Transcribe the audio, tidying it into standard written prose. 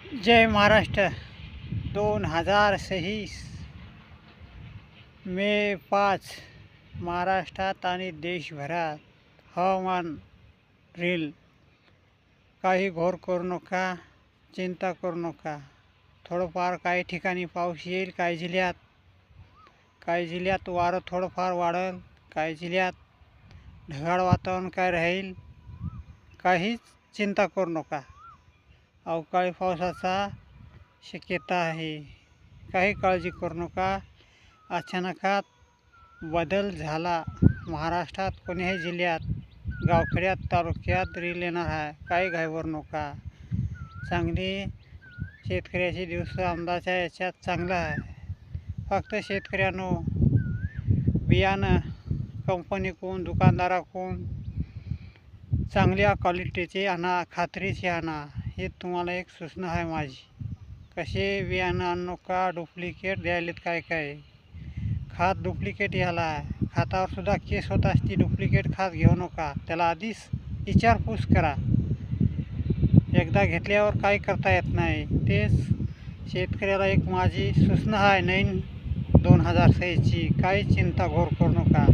जय महाराष्ट्र. 2026 मे 5 महाराष्ट्रात आणि देशभरात हवामान रील. काही घोर करू नका, चिंता करू नका. थोडंफार काही ठिकाणी पाऊस येईल, काही जिल्ह्यात वारं थोडंफार वाढेल, काही जिल्ह्यात ढगाळ वातावरण काय राहील. काहीच चिंता करू नका. अवकाळी पावसाचा शक्यता आहे. काही काळजी करू नका. अचानकात बदल झाला. महाराष्ट्रात कोणत्याही जिल्ह्यात, गावखेड्यात, तालुक्यात रील येणार आहे. काही घाबरू नका. चांगली शेतकऱ्याचे दिवस आमदाच्या याच्यात चांगलं आहे. फक्त शेतकऱ्यांनो, बियाणं कंपनीकडून, दुकानदाराकडून चांगल्या क्वालिटीचे आणा, खात्रीचे आणा. हे तुम्हाला एक सूचना आहे माझी. कसे बियाणं आणू नका, डुप्लिकेट द्यायलेत काय. खात डुप्लिकेट यायला आहे. खातावर सुद्धा केस होत असते. डुप्लिकेट खात घेऊ नका. त्याला आधीच विचारपूस करा. एकदा घेतल्यावर काही करता येत नाही. तेच शेतकऱ्याला एक माझी सूचना आहे नवीन 2026ची. काही चिंता घोर करू नका.